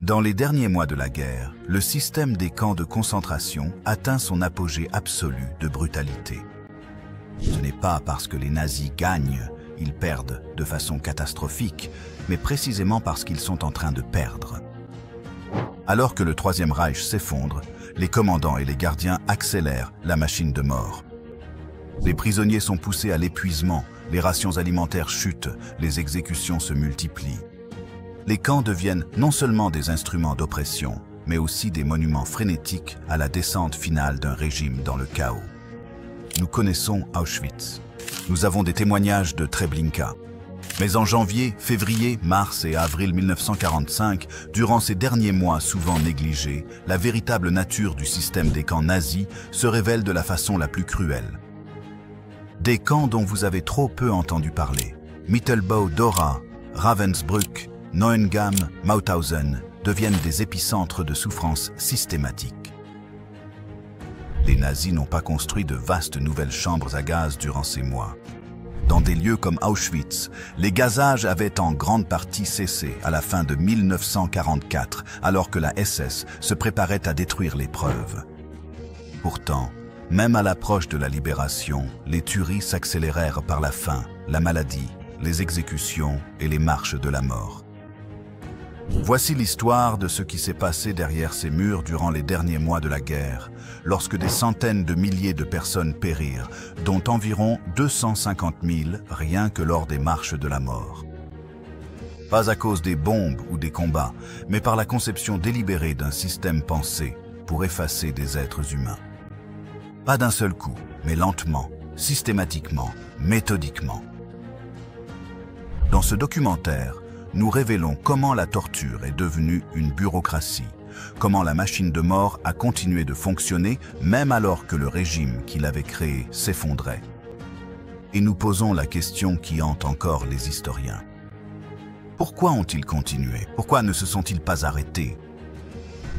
Dans les derniers mois de la guerre, le système des camps de concentration atteint son apogée absolu de brutalité. Ce n'est pas parce que les nazis gagnent, ils perdent de façon catastrophique, mais précisément parce qu'ils sont en train de perdre. Alors que le Troisième Reich s'effondre, les commandants et les gardiens accélèrent la machine de mort. Les prisonniers sont poussés à l'épuisement, les rations alimentaires chutent, les exécutions se multiplient. Les camps deviennent non seulement des instruments d'oppression, mais aussi des monuments frénétiques à la descente finale d'un régime dans le chaos. Nous connaissons Auschwitz. Nous avons des témoignages de Treblinka. Mais en janvier, février, mars et avril 1945, durant ces derniers mois souvent négligés, la véritable nature du système des camps nazis se révèle de la façon la plus cruelle. Des camps dont vous avez trop peu entendu parler, Mittelbau-Dora, Ravensbrück, Neuengamme, Mauthausen, deviennent des épicentres de souffrances systématiques. Les nazis n'ont pas construit de vastes nouvelles chambres à gaz durant ces mois. Dans des lieux comme Auschwitz, les gazages avaient en grande partie cessé à la fin de 1944, alors que la SS se préparait à détruire les preuves. Pourtant, même à l'approche de la libération, les tueries s'accélérèrent par la faim, la maladie, les exécutions et les marches de la mort. Voici l'histoire de ce qui s'est passé derrière ces murs durant les derniers mois de la guerre, lorsque des centaines de milliers de personnes périrent, dont environ 250 000 rien que lors des marches de la mort. Pas à cause des bombes ou des combats, mais par la conception délibérée d'un système pensé pour effacer des êtres humains. Pas d'un seul coup, mais lentement, systématiquement, méthodiquement. Dans ce documentaire, nous révélons comment la torture est devenue une bureaucratie, comment la machine de mort a continué de fonctionner même alors que le régime qui l'avait créé s'effondrait. Et nous posons la question qui hante encore les historiens. Pourquoi ont-ils continué? Pourquoi ne se sont-ils pas arrêtés?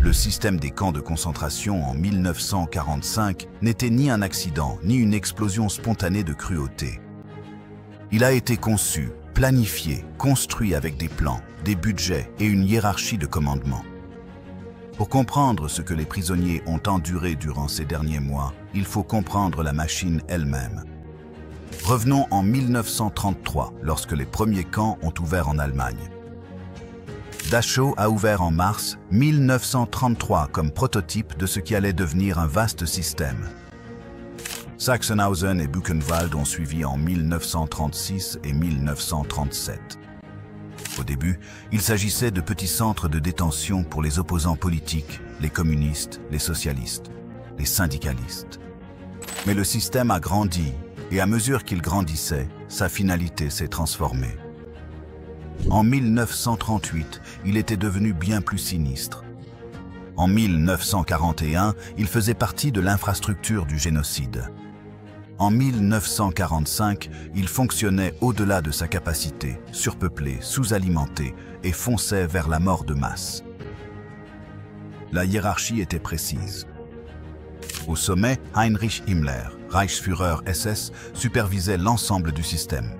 Le système des camps de concentration en 1945 n'était ni un accident, ni une explosion spontanée de cruauté. Il a été conçu, planifié, construit avec des plans, des budgets et une hiérarchie de commandement. Pour comprendre ce que les prisonniers ont enduré durant ces derniers mois, il faut comprendre la machine elle-même. Revenons en 1933, lorsque les premiers camps ont ouvert en Allemagne. Dachau a ouvert en mars 1933 comme prototype de ce qui allait devenir un vaste système. Sachsenhausen et Buchenwald ont suivi en 1936 et 1937. Au début, il s'agissait de petits centres de détention pour les opposants politiques, les communistes, les socialistes, les syndicalistes. Mais le système a grandi, et à mesure qu'il grandissait, sa finalité s'est transformée. En 1938, il était devenu bien plus sinistre. En 1941, il faisait partie de l'infrastructure du génocide. En 1945, il fonctionnait au-delà de sa capacité, surpeuplé, sous-alimenté et fonçait vers la mort de masse. La hiérarchie était précise. Au sommet, Heinrich Himmler, Reichsführer SS, supervisait l'ensemble du système.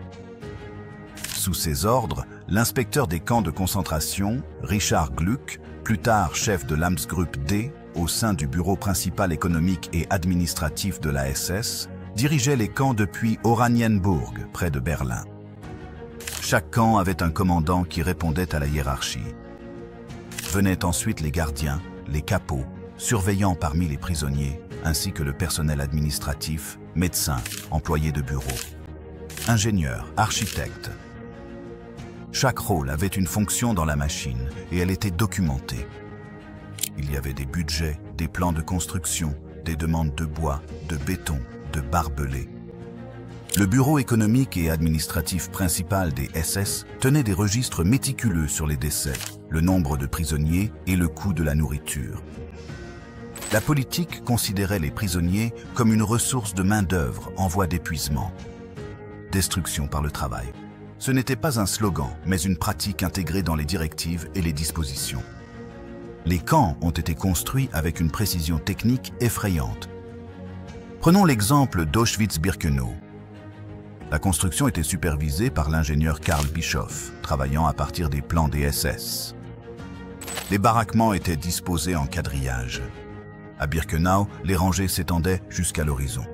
Sous ses ordres, l'inspecteur des camps de concentration, Richard Gluck, plus tard chef de l'Amtsgruppe D, au sein du bureau principal économique et administratif de la SS, dirigeait les camps depuis Oranienburg, près de Berlin. Chaque camp avait un commandant qui répondait à la hiérarchie. Venaient ensuite les gardiens, les capots, surveillants parmi les prisonniers, ainsi que le personnel administratif, médecins, employés de bureau, ingénieurs, architectes. Chaque rôle avait une fonction dans la machine et elle était documentée. Il y avait des budgets, des plans de construction, des demandes de bois, de béton, de barbelés. Le bureau économique et administratif principal des SS tenait des registres méticuleux sur les décès, le nombre de prisonniers et le coût de la nourriture. La politique considérait les prisonniers comme une ressource de main-d'œuvre en voie d'épuisement. Destruction par le travail. Ce n'était pas un slogan, mais une pratique intégrée dans les directives et les dispositions. Les camps ont été construits avec une précision technique effrayante. Prenons l'exemple d'Auschwitz-Birkenau. La construction était supervisée par l'ingénieur Karl Bischoff, travaillant à partir des plans des SS. Les baraquements étaient disposés en quadrillage. À Birkenau, les rangées s'étendaient jusqu'à l'horizon.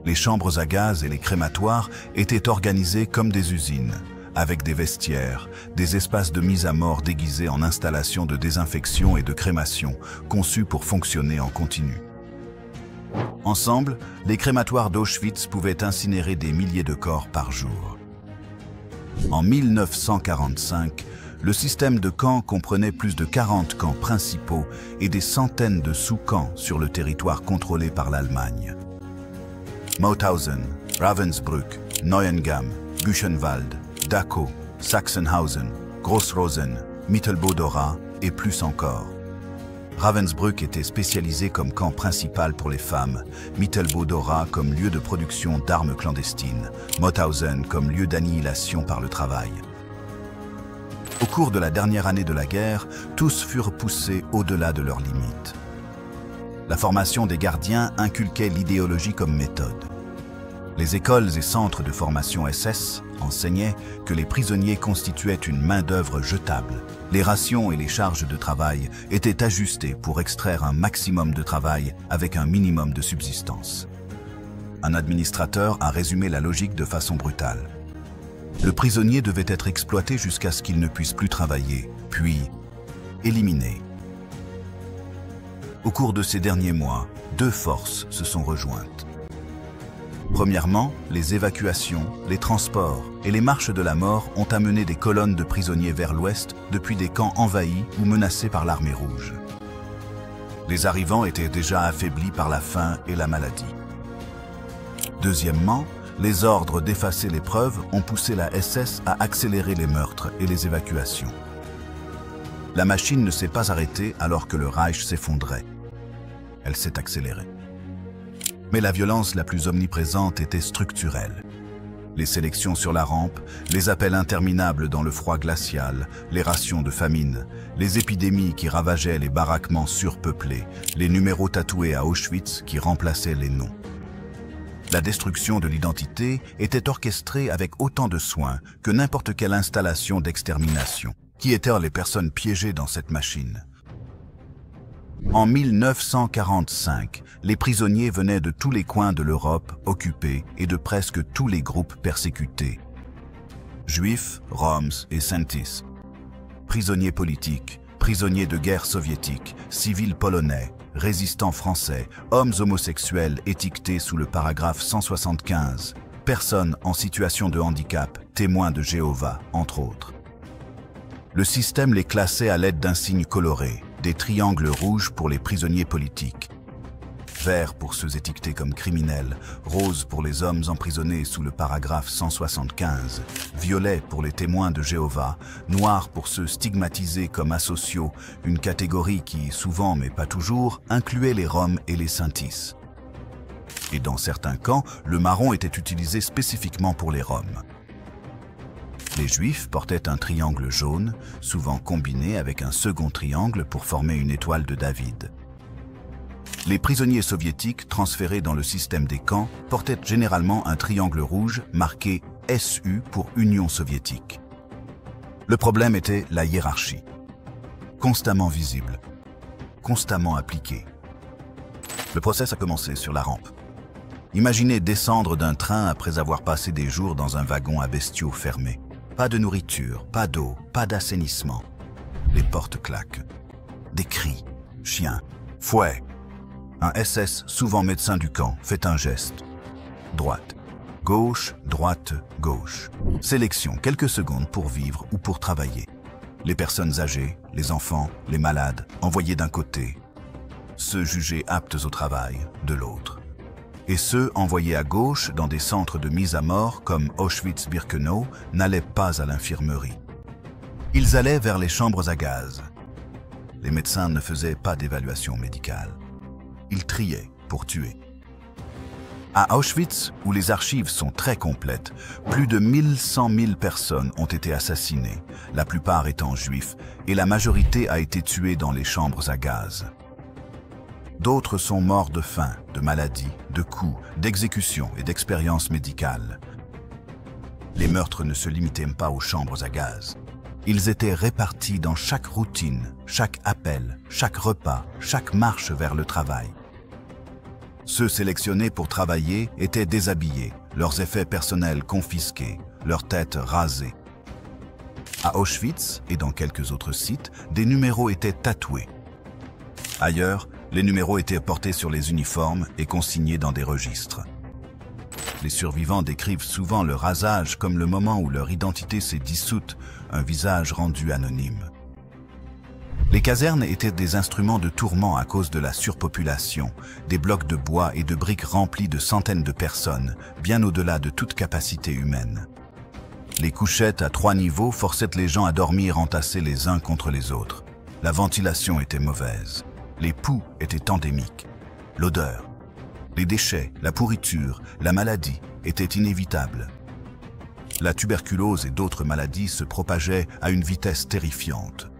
Les chambres à gaz et les crématoires étaient organisés comme des usines, avec des vestiaires, des espaces de mise à mort déguisés en installations de désinfection et de crémation, conçus pour fonctionner en continu. Ensemble, les crématoires d'Auschwitz pouvaient incinérer des milliers de corps par jour. En 1945, le système de camps comprenait plus de 40 camps principaux et des centaines de sous-camps sur le territoire contrôlé par l'Allemagne. Mauthausen, Ravensbrück, Neuengamme, Buchenwald, Dachau, Sachsenhausen, Grossrosen, Mittelbau-Dora et plus encore. Ravensbrück était spécialisé comme camp principal pour les femmes, Mittelbau-Dora comme lieu de production d'armes clandestines, Mauthausen comme lieu d'annihilation par le travail. Au cours de la dernière année de la guerre, tous furent poussés au-delà de leurs limites. La formation des gardiens inculquait l'idéologie comme méthode. Les écoles et centres de formation SS enseignaient que les prisonniers constituaient une main-d'œuvre jetable. Les rations et les charges de travail étaient ajustées pour extraire un maximum de travail avec un minimum de subsistance. Un administrateur a résumé la logique de façon brutale. Le prisonnier devait être exploité jusqu'à ce qu'il ne puisse plus travailler, puis éliminé. Au cours de ces derniers mois, deux forces se sont rejointes. Premièrement, les évacuations, les transports et les marches de la mort ont amené des colonnes de prisonniers vers l'ouest depuis des camps envahis ou menacés par l'armée rouge. Les arrivants étaient déjà affaiblis par la faim et la maladie. Deuxièmement, les ordres d'effacer les preuves ont poussé la SS à accélérer les meurtres et les évacuations. La machine ne s'est pas arrêtée alors que le Reich s'effondrait. Elle s'est accélérée. Mais la violence la plus omniprésente était structurelle. Les sélections sur la rampe, les appels interminables dans le froid glacial, les rations de famine, les épidémies qui ravageaient les baraquements surpeuplés, les numéros tatoués à Auschwitz qui remplaçaient les noms. La destruction de l'identité était orchestrée avec autant de soin que n'importe quelle installation d'extermination. Qui étaient les personnes piégées dans cette machine? En 1945, les prisonniers venaient de tous les coins de l'Europe occupée et de presque tous les groupes persécutés. Juifs, Roms et Sintis. Prisonniers politiques, prisonniers de guerre soviétiques, civils polonais, résistants français, hommes homosexuels étiquetés sous le paragraphe 175, personnes en situation de handicap, témoins de Jéhovah, entre autres. Le système les classait à l'aide d'un signe coloré, des triangles rouges pour les prisonniers politiques, vert pour ceux étiquetés comme criminels, rose pour les hommes emprisonnés sous le paragraphe 175, violet pour les témoins de Jéhovah, noir pour ceux stigmatisés comme asociaux, une catégorie qui, souvent mais pas toujours, incluait les Roms et les Sintis. Et dans certains camps, le marron était utilisé spécifiquement pour les Roms. Les Juifs portaient un triangle jaune, souvent combiné avec un second triangle pour former une étoile de David. Les prisonniers soviétiques transférés dans le système des camps portaient généralement un triangle rouge marqué SU pour Union soviétique. Le problème était la hiérarchie. Constamment visible, constamment appliquée. Le process a commencé sur la rampe. Imaginez descendre d'un train après avoir passé des jours dans un wagon à bestiaux fermé. Pas de nourriture, pas d'eau, pas d'assainissement. Les portes claquent. Des cris, chiens, fouet. Un SS, souvent médecin du camp, fait un geste. Droite, gauche, droite, gauche. Sélection, quelques secondes pour vivre ou pour travailler. Les personnes âgées, les enfants, les malades, envoyés d'un côté. Ceux jugés aptes au travail, de l'autre. Et ceux envoyés à gauche dans des centres de mise à mort comme Auschwitz-Birkenau n'allaient pas à l'infirmerie. Ils allaient vers les chambres à gaz. Les médecins ne faisaient pas d'évaluation médicale. Ils triaient pour tuer. À Auschwitz, où les archives sont très complètes, plus de 1100 000 personnes ont été assassinées, la plupart étant juifs, et la majorité a été tuée dans les chambres à gaz. D'autres sont morts de faim, de maladie, de coups, d'exécutions et d'expériences médicales. Les meurtres ne se limitaient pas aux chambres à gaz. Ils étaient répartis dans chaque routine, chaque appel, chaque repas, chaque marche vers le travail. Ceux sélectionnés pour travailler étaient déshabillés, leurs effets personnels confisqués, leurs têtes rasées. À Auschwitz et dans quelques autres sites, des numéros étaient tatoués. Ailleurs, les numéros étaient portés sur les uniformes et consignés dans des registres. Les survivants décrivent souvent le rasage comme le moment où leur identité s'est dissoute, un visage rendu anonyme. Les casernes étaient des instruments de tourment à cause de la surpopulation, des blocs de bois et de briques remplis de centaines de personnes, bien au-delà de toute capacité humaine. Les couchettes à 3 niveaux forçaient les gens à dormir entassés les uns contre les autres. La ventilation était mauvaise. Les poux étaient endémiques. L'odeur, les déchets, la pourriture, la maladie étaient inévitables. La tuberculose et d'autres maladies se propageaient à une vitesse terrifiante.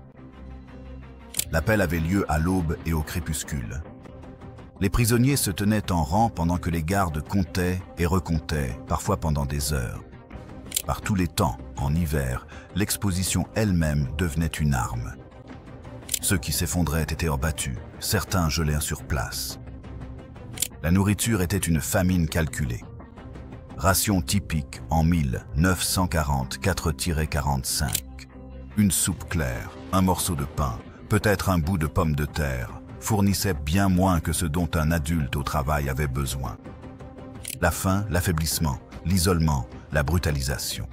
L'appel avait lieu à l'aube et au crépuscule. Les prisonniers se tenaient en rang pendant que les gardes comptaient et recomptaient, parfois pendant des heures. Par tous les temps, en hiver, l'exposition elle-même devenait une arme. Ceux qui s'effondraient étaient abattus, certains gelés sur place. La nourriture était une famine calculée. Ration typique en 1940-4-45. Une soupe claire, un morceau de pain, peut-être un bout de pomme de terre, fournissait bien moins que ce dont un adulte au travail avait besoin. La faim, l'affaiblissement, l'isolement, la brutalisation.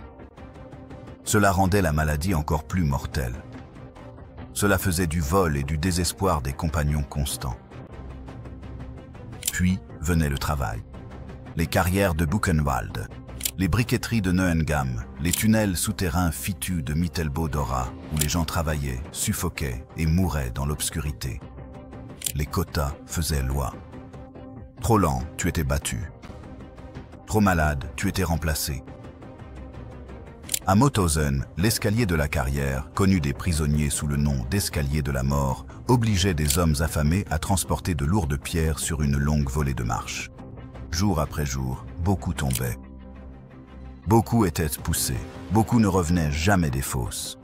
Cela rendait la maladie encore plus mortelle. Cela faisait du vol et du désespoir des compagnons constants. Puis venait le travail. Les carrières de Buchenwald, les briqueteries de Neuengamme, les tunnels souterrains fitus de Mittelbau-Dora, où les gens travaillaient, suffoquaient et mouraient dans l'obscurité. Les quotas faisaient loi. Trop lent, tu étais battu. Trop malade, tu étais remplacé. À Mauthausen, l'escalier de la carrière, connu des prisonniers sous le nom d'escalier de la mort, obligeait des hommes affamés à transporter de lourdes pierres sur une longue volée de marche. Jour après jour, beaucoup tombaient. Beaucoup étaient poussés, beaucoup ne revenaient jamais des fosses.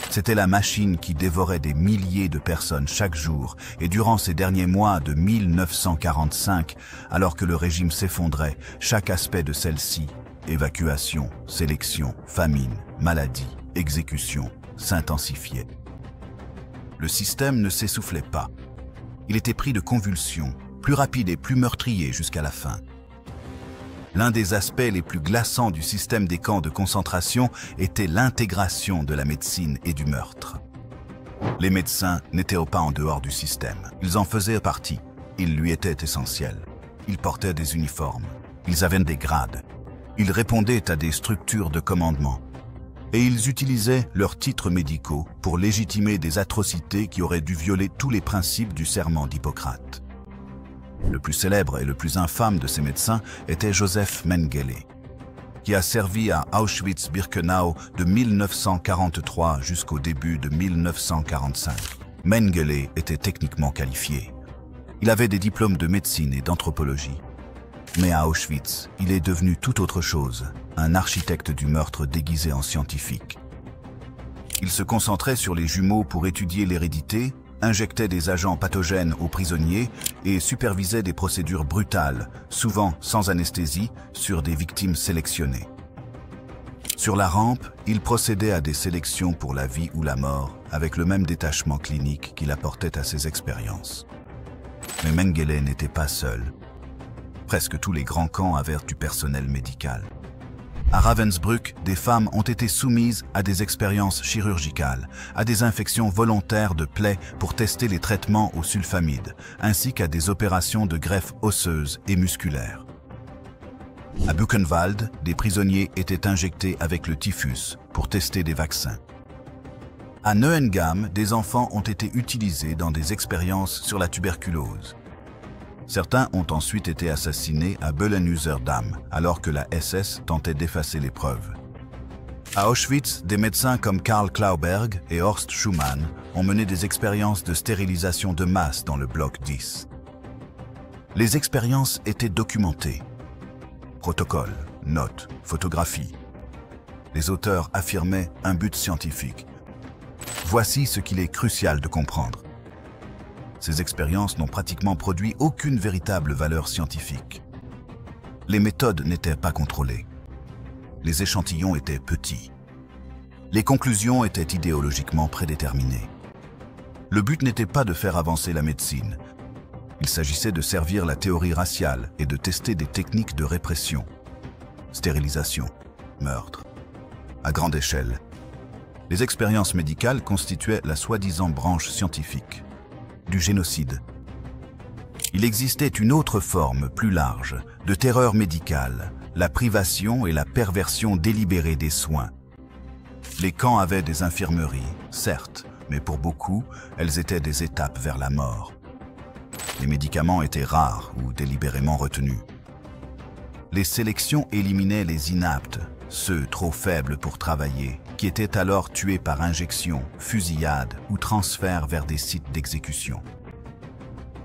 C'était la machine qui dévorait des milliers de personnes chaque jour, et durant ces derniers mois de 1945, alors que le régime s'effondrait, chaque aspect de celle-ci, évacuation, sélection, famine, maladie, exécution, s'intensifiait. Le système ne s'essoufflait pas. Il était pris de convulsions, plus rapide et plus meurtrier jusqu'à la fin. L'un des aspects les plus glaçants du système des camps de concentration était l'intégration de la médecine et du meurtre. Les médecins n'étaient pas en dehors du système. Ils en faisaient partie. Ils lui étaient essentiels. Ils portaient des uniformes. Ils avaient des grades. Ils répondaient à des structures de commandement. Et ils utilisaient leurs titres médicaux pour légitimer des atrocités qui auraient dû violer tous les principes du serment d'Hippocrate. Le plus célèbre et le plus infâme de ces médecins était Joseph Mengele, qui a servi à Auschwitz-Birkenau de 1943 jusqu'au début de 1945. Mengele était techniquement qualifié. Il avait des diplômes de médecine et d'anthropologie. Mais à Auschwitz, il est devenu tout autre chose, un architecte du meurtre déguisé en scientifique. Il se concentrait sur les jumeaux pour étudier l'hérédité, injectait des agents pathogènes aux prisonniers et supervisait des procédures brutales, souvent sans anesthésie, sur des victimes sélectionnées. Sur la rampe, il procédait à des sélections pour la vie ou la mort, avec le même détachement clinique qu'il apportait à ses expériences. Mais Mengele n'était pas seul. Presque tous les grands camps avaient du personnel médical. À Ravensbrück, des femmes ont été soumises à des expériences chirurgicales, à des infections volontaires de plaies pour tester les traitements au sulfamide, ainsi qu'à des opérations de greffe osseuse et musculaire. À Buchenwald, des prisonniers étaient injectés avec le typhus pour tester des vaccins. À Neuengamme, des enfants ont été utilisés dans des expériences sur la tuberculose. Certains ont ensuite été assassinés à Böllenhüser-Damm, alors que la SS tentait d'effacer les preuves. À Auschwitz, des médecins comme Karl Klauberg et Horst Schumann ont mené des expériences de stérilisation de masse dans le bloc 10. Les expériences étaient documentées. Protocoles, notes, photographies. Les auteurs affirmaient un but scientifique. Voici ce qu'il est crucial de comprendre. Ces expériences n'ont pratiquement produit aucune véritable valeur scientifique. Les méthodes n'étaient pas contrôlées. Les échantillons étaient petits. Les conclusions étaient idéologiquement prédéterminées. Le but n'était pas de faire avancer la médecine. Il s'agissait de servir la théorie raciale et de tester des techniques de répression. Stérilisation, meurtre. À grande échelle, les expériences médicales constituaient la soi-disant branche scientifique du génocide. Il existait une autre forme plus large de terreur médicale, la privation et la perversion délibérée des soins. Les camps avaient des infirmeries, certes, mais pour beaucoup, elles étaient des étapes vers la mort. Les médicaments étaient rares ou délibérément retenus. Les sélections éliminaient les inaptes, ceux trop faibles pour travailler, qui étaient alors tués par injection, fusillade ou transfert vers des sites d'exécution.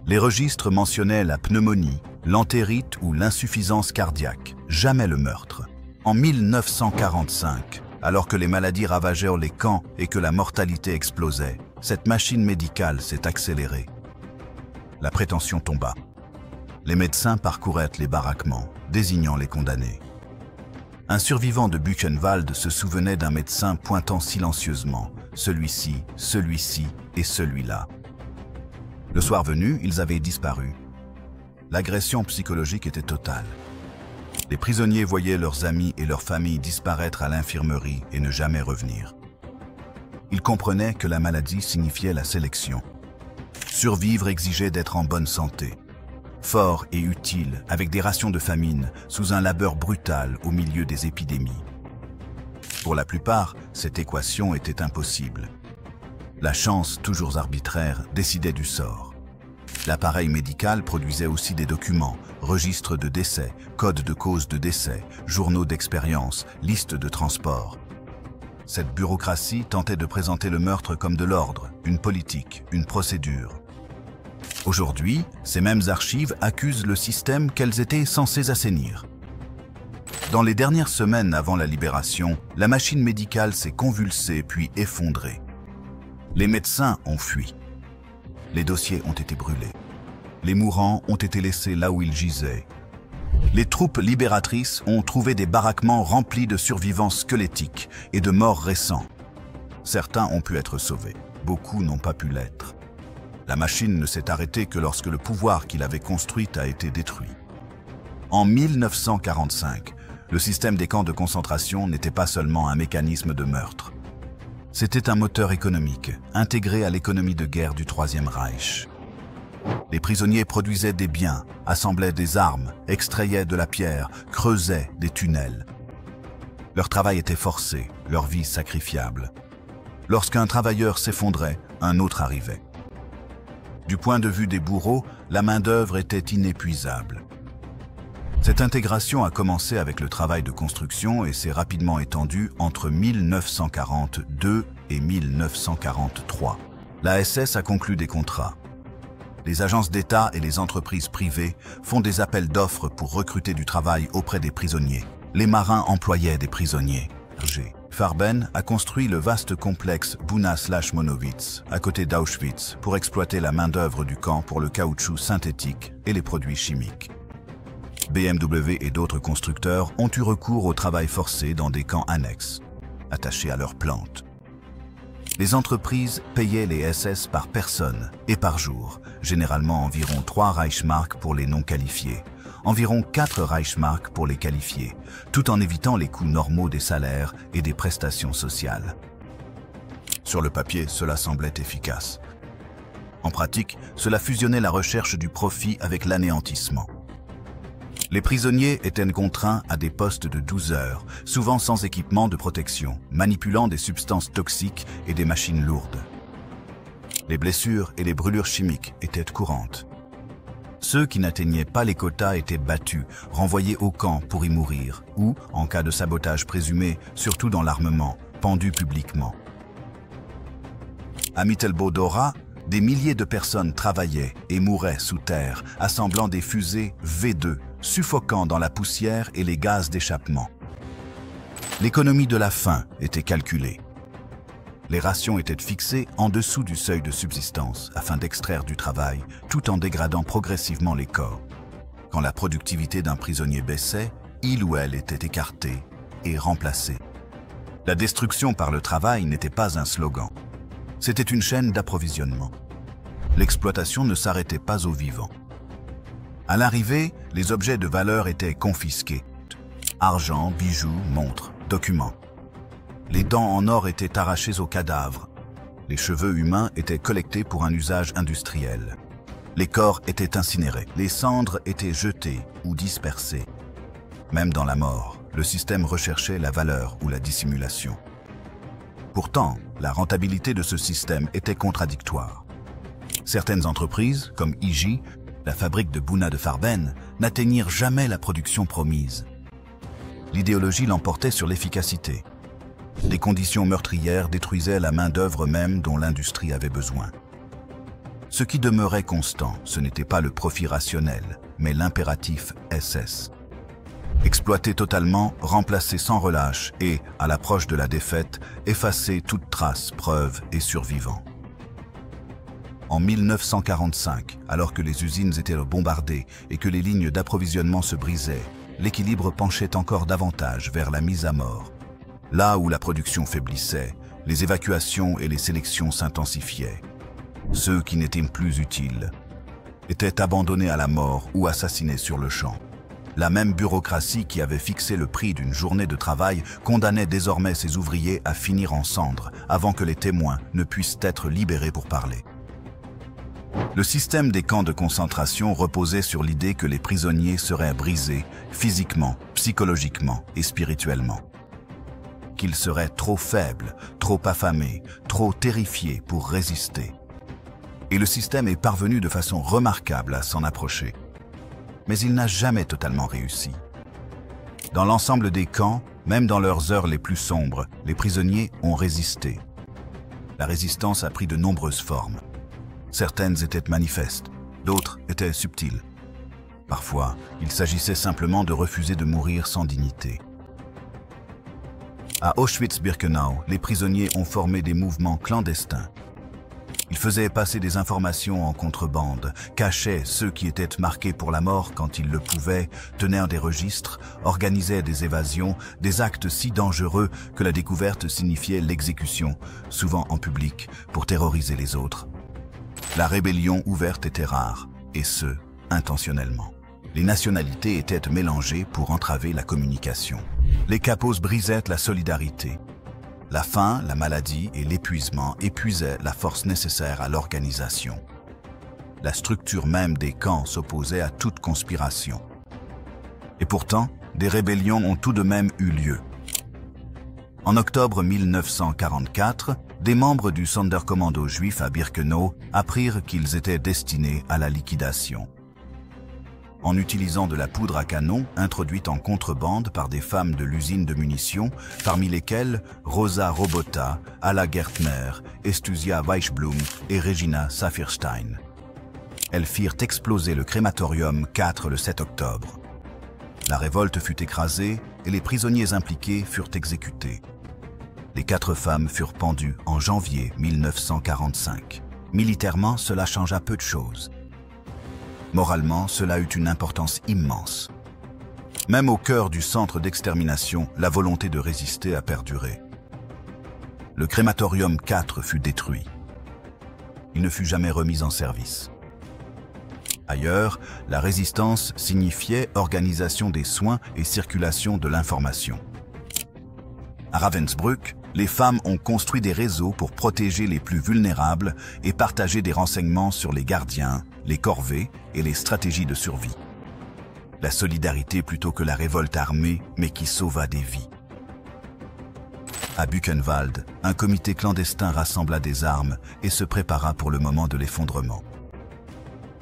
Les registres mentionnaient la pneumonie, l'entérite ou l'insuffisance cardiaque, jamais le meurtre. En 1945, alors que les maladies ravagèrent les camps et que la mortalité explosait, cette machine médicale s'est accélérée. La prétention tomba. Les médecins parcouraient les baraquements, désignant les condamnés. Un survivant de Buchenwald se souvenait d'un médecin pointant silencieusement « celui-ci, celui-ci et celui-là ». Le soir venu, ils avaient disparu. L'agression psychologique était totale. Les prisonniers voyaient leurs amis et leurs familles disparaître à l'infirmerie et ne jamais revenir. Ils comprenaient que la maladie signifiait la sélection. Survivre exigeait d'être en bonne santé. Fort et utile, avec des rations de famine, sous un labeur brutal au milieu des épidémies. Pour la plupart, cette équation était impossible. La chance, toujours arbitraire, décidait du sort. L'appareil médical produisait aussi des documents, registres de décès, codes de cause de décès, journaux d'expérience, listes de transport. Cette bureaucratie tentait de présenter le meurtre comme de l'ordre, une politique, une procédure. Aujourd'hui, ces mêmes archives accusent le système qu'elles étaient censées assainir. Dans les dernières semaines avant la libération, la machine médicale s'est convulsée puis effondrée. Les médecins ont fui. Les dossiers ont été brûlés. Les mourants ont été laissés là où ils gisaient. Les troupes libératrices ont trouvé des baraquements remplis de survivants squelettiques et de morts récents. Certains ont pu être sauvés, beaucoup n'ont pas pu l'être. La machine ne s'est arrêtée que lorsque le pouvoir qu'il avait construit a été détruit. En 1945, le système des camps de concentration n'était pas seulement un mécanisme de meurtre. C'était un moteur économique, intégré à l'économie de guerre du Troisième Reich. Les prisonniers produisaient des biens, assemblaient des armes, extrayaient de la pierre, creusaient des tunnels. Leur travail était forcé, leur vie sacrifiable. Lorsqu'un travailleur s'effondrait, un autre arrivait. Du point de vue des bourreaux, la main-d'œuvre était inépuisable. Cette intégration a commencé avec le travail de construction et s'est rapidement étendue entre 1942 et 1943. La SS a conclu des contrats. Les agences d'État et les entreprises privées font des appels d'offres pour recruter du travail auprès des prisonniers. Les marins employaient des prisonniers. Farben a construit le vaste complexe Buna/Monowitz, à côté d'Auschwitz, pour exploiter la main-d'œuvre du camp pour le caoutchouc synthétique et les produits chimiques. BMW et d'autres constructeurs ont eu recours au travail forcé dans des camps annexes, attachés à leurs plantes. Les entreprises payaient les SS par personne et par jour, généralement environ 3 Reichsmark pour les non qualifiés, environ 4 Reichsmark pour les qualifiés, tout en évitant les coûts normaux des salaires et des prestations sociales. Sur le papier, cela semblait efficace. En pratique, cela fusionnait la recherche du profit avec l'anéantissement. Les prisonniers étaient contraints à des postes de 12 heures, souvent sans équipement de protection, manipulant des substances toxiques et des machines lourdes. Les blessures et les brûlures chimiques étaient courantes. Ceux qui n'atteignaient pas les quotas étaient battus, renvoyés au camp pour y mourir, ou, en cas de sabotage présumé, surtout dans l'armement, pendus publiquement. À Mittelbau-Dora, des milliers de personnes travaillaient et mouraient sous terre, assemblant des fusées V2, suffocant dans la poussière et les gaz d'échappement. L'économie de la faim était calculée. Les rations étaient fixées en dessous du seuil de subsistance afin d'extraire du travail tout en dégradant progressivement les corps. Quand la productivité d'un prisonnier baissait, il ou elle était écarté et remplacé. La destruction par le travail n'était pas un slogan. C'était une chaîne d'approvisionnement. L'exploitation ne s'arrêtait pas aux vivants. À l'arrivée, les objets de valeur étaient confisqués. Argent, bijoux, montres, documents. Les dents en or étaient arrachées aux cadavres. Les cheveux humains étaient collectés pour un usage industriel. Les corps étaient incinérés. Les cendres étaient jetées ou dispersées. Même dans la mort, le système recherchait la valeur ou la dissimulation. Pourtant, la rentabilité de ce système était contradictoire. Certaines entreprises, comme Iji, la fabrique de Bouna de Farben, n'atteignirent jamais la production promise. L'idéologie l'emportait sur l'efficacité. Des conditions meurtrières détruisaient la main-d'œuvre même dont l'industrie avait besoin. Ce qui demeurait constant, ce n'était pas le profit rationnel, mais l'impératif SS. Exploiter totalement, remplacer sans relâche et, à l'approche de la défaite, effacer toute trace, preuve et survivant. En 1945, alors que les usines étaient bombardées et que les lignes d'approvisionnement se brisaient, l'équilibre penchait encore davantage vers la mise à mort. Là où la production faiblissait, les évacuations et les sélections s'intensifiaient. Ceux qui n'étaient plus utiles étaient abandonnés à la mort ou assassinés sur le champ. La même bureaucratie qui avait fixé le prix d'une journée de travail condamnait désormais ses ouvriers à finir en cendres avant que les témoins ne puissent être libérés pour parler. Le système des camps de concentration reposait sur l'idée que les prisonniers seraient brisés physiquement, psychologiquement et spirituellement. Qu'ils seraient trop faibles, trop affamés, trop terrifiés pour résister. Et le système est parvenu de façon remarquable à s'en approcher. Mais il n'a jamais totalement réussi. Dans l'ensemble des camps, même dans leurs heures les plus sombres, les prisonniers ont résisté. La résistance a pris de nombreuses formes. Certaines étaient manifestes, d'autres étaient subtiles. Parfois, il s'agissait simplement de refuser de mourir sans dignité. À Auschwitz-Birkenau, les prisonniers ont formé des mouvements clandestins. Ils faisaient passer des informations en contrebande, cachaient ceux qui étaient marqués pour la mort quand ils le pouvaient, tenaient des registres, organisaient des évasions, des actes si dangereux que la découverte signifiait l'exécution, souvent en public, pour terroriser les autres. La rébellion ouverte était rare, et ce, intentionnellement. Les nationalités étaient mélangées pour entraver la communication. Les capos brisaient la solidarité. La faim, la maladie et l'épuisement épuisaient la force nécessaire à l'organisation. La structure même des camps s'opposait à toute conspiration. Et pourtant, des rébellions ont tout de même eu lieu. En octobre 1944, des membres du Sonderkommando juif à Birkenau apprirent qu'ils étaient destinés à la liquidation. En utilisant de la poudre à canon introduite en contrebande par des femmes de l'usine de munitions, parmi lesquelles Rosa Robota, Alla Gertner, Estusia Weichblum et Regina Saphirstein. Elles firent exploser le crématorium 4 le 7 octobre. La révolte fut écrasée et les prisonniers impliqués furent exécutés. Les 4 femmes furent pendues en janvier 1945. Militairement, cela changea peu de choses. Moralement, cela eut une importance immense. Même au cœur du centre d'extermination, la volonté de résister a perduré. Le crématorium 4 fut détruit. Il ne fut jamais remis en service. Ailleurs, la résistance signifiait organisation des soins et circulation de l'information. À Ravensbrück, les femmes ont construit des réseaux pour protéger les plus vulnérables et partager des renseignements sur les gardiens, les corvées et les stratégies de survie. La solidarité plutôt que la révolte armée, mais qui sauva des vies. À Buchenwald, un comité clandestin rassembla des armes et se prépara pour le moment de l'effondrement.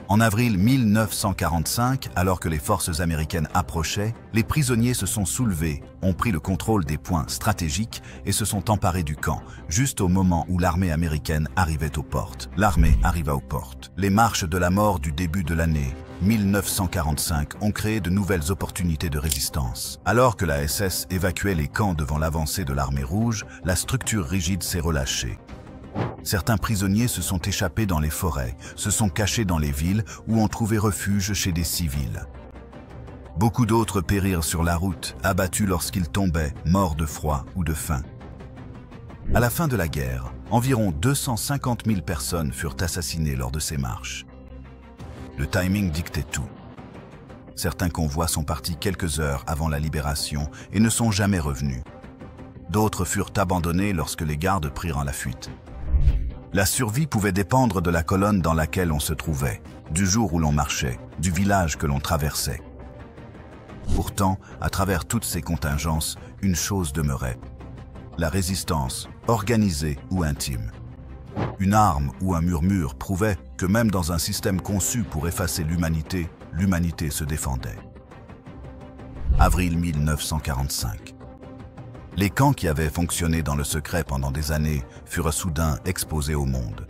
En avril 1945, alors que les forces américaines approchaient, les prisonniers se sont soulevés, ont pris le contrôle des points stratégiques et se sont emparés du camp, juste au moment où l'armée américaine arrivait aux portes. L'armée arriva aux portes. Les marches de la mort du début de l'année, 1945 ont créé de nouvelles opportunités de résistance. Alors que la SS évacuait les camps devant l'avancée de l'armée rouge, la structure rigide s'est relâchée. Certains prisonniers se sont échappés dans les forêts, se sont cachés dans les villes ou ont trouvé refuge chez des civils. Beaucoup d'autres périrent sur la route, abattus lorsqu'ils tombaient, morts de froid ou de faim. À la fin de la guerre, environ 250 000 personnes furent assassinées lors de ces marches. Le timing dictait tout. Certains convois sont partis quelques heures avant la libération et ne sont jamais revenus. D'autres furent abandonnés lorsque les gardes prirent la fuite. La survie pouvait dépendre de la colonne dans laquelle on se trouvait, du jour où l'on marchait, du village que l'on traversait. Pourtant, à travers toutes ces contingences, une chose demeurait. La résistance, organisée ou intime. Une arme ou un murmure prouvait que même dans un système conçu pour effacer l'humanité, l'humanité se défendait. Avril 1945. Les camps qui avaient fonctionné dans le secret pendant des années furent soudain exposés au monde.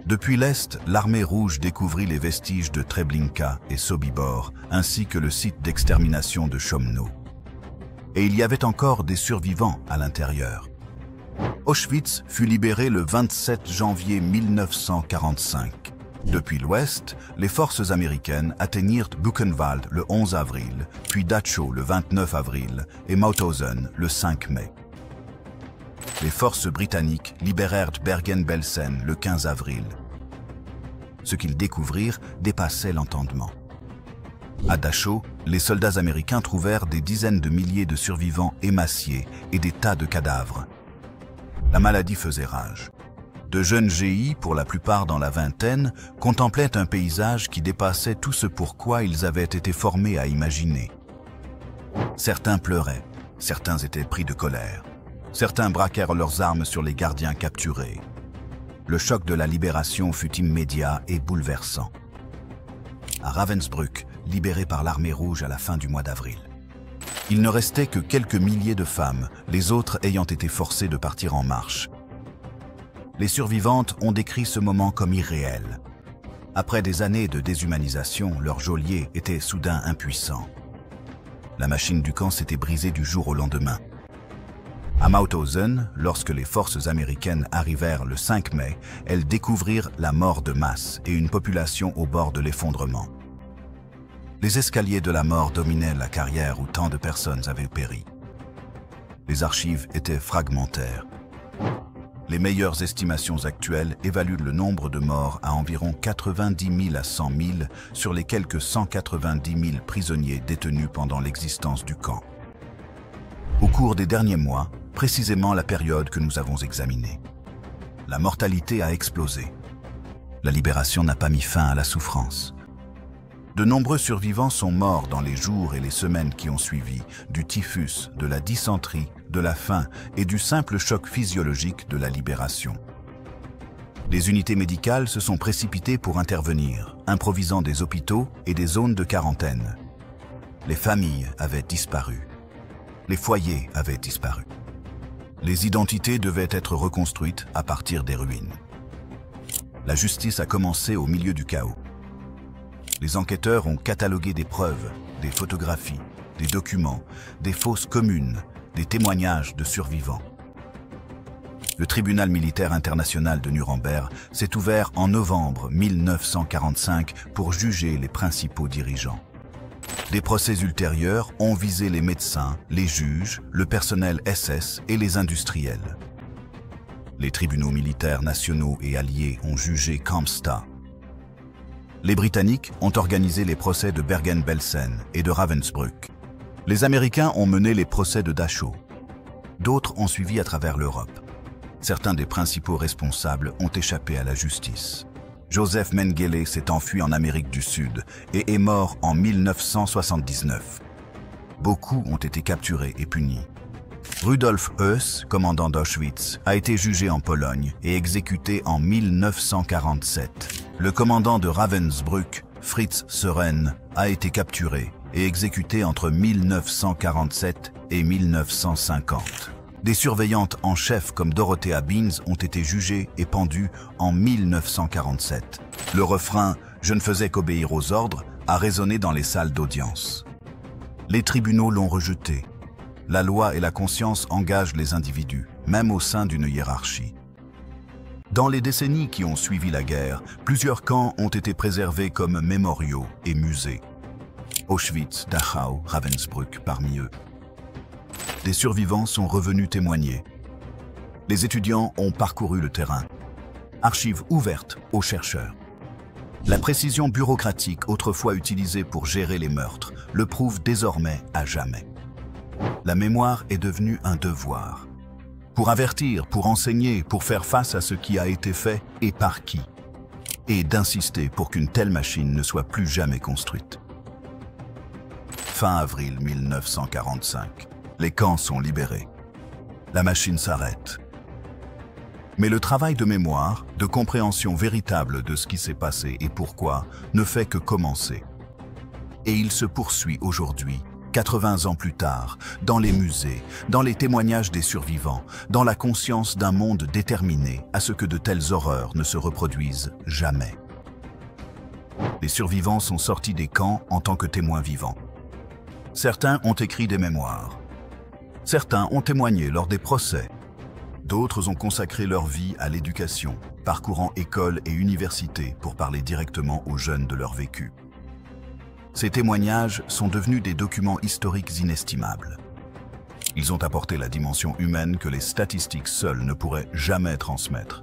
Depuis l'Est, l'armée rouge découvrit les vestiges de Treblinka et Sobibor, ainsi que le site d'extermination de Chomno. Et il y avait encore des survivants à l'intérieur. Auschwitz fut libéré le 27 janvier 1945. Depuis l'Ouest, les forces américaines atteignirent Buchenwald le 11 avril, puis Dachau le 29 avril et Mauthausen le 5 mai. Les forces britanniques libérèrent Bergen-Belsen le 15 avril. Ce qu'ils découvrirent dépassait l'entendement. À Dachau, les soldats américains trouvèrent des dizaines de milliers de survivants émaciés et des tas de cadavres. La maladie faisait rage. De jeunes GI, pour la plupart dans la vingtaine, contemplaient un paysage qui dépassait tout ce pourquoi ils avaient été formés à imaginer. Certains pleuraient, certains étaient pris de colère. Certains braquèrent leurs armes sur les gardiens capturés. Le choc de la libération fut immédiat et bouleversant. À Ravensbrück, libéré par l'armée rouge à la fin du mois d'avril. Il ne restait que quelques milliers de femmes, les autres ayant été forcées de partir en marche. Les survivantes ont décrit ce moment comme irréel. Après des années de déshumanisation, leur geôlier était soudain impuissant. La machine du camp s'était brisée du jour au lendemain. À Mauthausen, lorsque les forces américaines arrivèrent le 5 mai, elles découvrirent la mort de masse et une population au bord de l'effondrement. Les escaliers de la mort dominaient la carrière où tant de personnes avaient péri. Les archives étaient fragmentaires. Les meilleures estimations actuelles évaluent le nombre de morts à environ 90 000 à 100 000 sur les quelques 190 000 prisonniers détenus pendant l'existence du camp. Au cours des derniers mois, précisément la période que nous avons examinée, la mortalité a explosé. La libération n'a pas mis fin à la souffrance. De nombreux survivants sont morts dans les jours et les semaines qui ont suivi, du typhus, de la dysenterie, de la faim et du simple choc physiologique de la libération. Les unités médicales se sont précipitées pour intervenir, improvisant des hôpitaux et des zones de quarantaine. Les familles avaient disparu. Les foyers avaient disparu. Les identités devaient être reconstruites à partir des ruines. La justice a commencé au milieu du chaos. Les enquêteurs ont catalogué des preuves, des photographies, des documents, des fosses communes, des témoignages de survivants. Le tribunal militaire international de Nuremberg s'est ouvert en novembre 1945 pour juger les principaux dirigeants. Des procès ultérieurs ont visé les médecins, les juges, le personnel SS et les industriels. Les tribunaux militaires nationaux et alliés ont jugé Kampsta. Les Britanniques ont organisé les procès de Bergen-Belsen et de Ravensbrück. Les Américains ont mené les procès de Dachau. D'autres ont suivi à travers l'Europe. Certains des principaux responsables ont échappé à la justice. Joseph Mengele s'est enfui en Amérique du Sud et est mort en 1979. Beaucoup ont été capturés et punis. Rudolf Höss, commandant d'Auschwitz, a été jugé en Pologne et exécuté en 1947. Le commandant de Ravensbrück, Fritz Sören, a été capturé et exécuté entre 1947 et 1950. Des surveillantes en chef comme Dorothea Binz ont été jugées et pendues en 1947. Le refrain Je ne faisais qu'obéir aux ordres, a résonné dans les salles d'audience. Les tribunaux l'ont rejeté. La loi et la conscience engagent les individus, même au sein d'une hiérarchie. Dans les décennies qui ont suivi la guerre, plusieurs camps ont été préservés comme mémoriaux et musées. Auschwitz, Dachau, Ravensbrück parmi eux. Des survivants sont revenus témoigner. Les étudiants ont parcouru le terrain. Archives ouvertes aux chercheurs. La précision bureaucratique autrefois utilisée pour gérer les meurtres le prouve désormais à jamais. La mémoire est devenue un devoir. Pour avertir, pour enseigner, pour faire face à ce qui a été fait et par qui. Et d'insister pour qu'une telle machine ne soit plus jamais construite. Fin avril 1945. Les camps sont libérés. La machine s'arrête. Mais le travail de mémoire, de compréhension véritable de ce qui s'est passé et pourquoi, ne fait que commencer. Et il se poursuit aujourd'hui, 80 ans plus tard, dans les musées, dans les témoignages des survivants, dans la conscience d'un monde déterminé à ce que de telles horreurs ne se reproduisent jamais. Les survivants sont sortis des camps en tant que témoins vivants. Certains ont écrit des mémoires. Certains ont témoigné lors des procès. D'autres ont consacré leur vie à l'éducation, parcourant écoles et universités pour parler directement aux jeunes de leur vécu. Ces témoignages sont devenus des documents historiques inestimables. Ils ont apporté la dimension humaine que les statistiques seules ne pourraient jamais transmettre.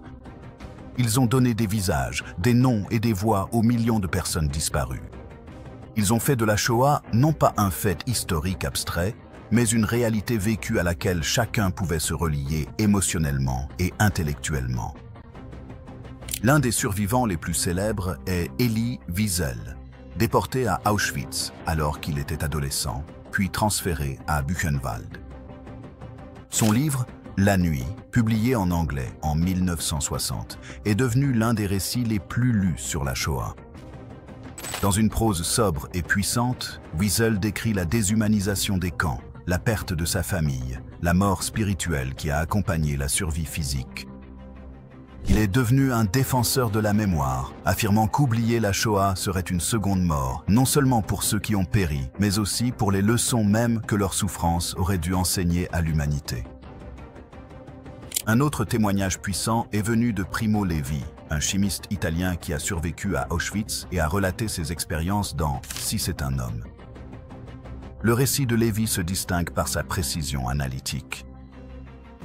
Ils ont donné des visages, des noms et des voix aux millions de personnes disparues. Ils ont fait de la Shoah non pas un fait historique abstrait, mais une réalité vécue à laquelle chacun pouvait se relier émotionnellement et intellectuellement. L'un des survivants les plus célèbres est Elie Wiesel, déporté à Auschwitz alors qu'il était adolescent, puis transféré à Buchenwald. Son livre « La nuit », publié en anglais en 1960, est devenu l'un des récits les plus lus sur la Shoah. Dans une prose sobre et puissante, Wiesel décrit la déshumanisation des camps, la perte de sa famille, la mort spirituelle qui a accompagné la survie physique. Il est devenu un défenseur de la mémoire, affirmant qu'oublier la Shoah serait une seconde mort, non seulement pour ceux qui ont péri, mais aussi pour les leçons mêmes que leur souffrance aurait dû enseigner à l'humanité. Un autre témoignage puissant est venu de Primo Levi, un chimiste italien qui a survécu à Auschwitz et a relaté ses expériences dans « Si c'est un homme ». Le récit de Levi se distingue par sa précision analytique.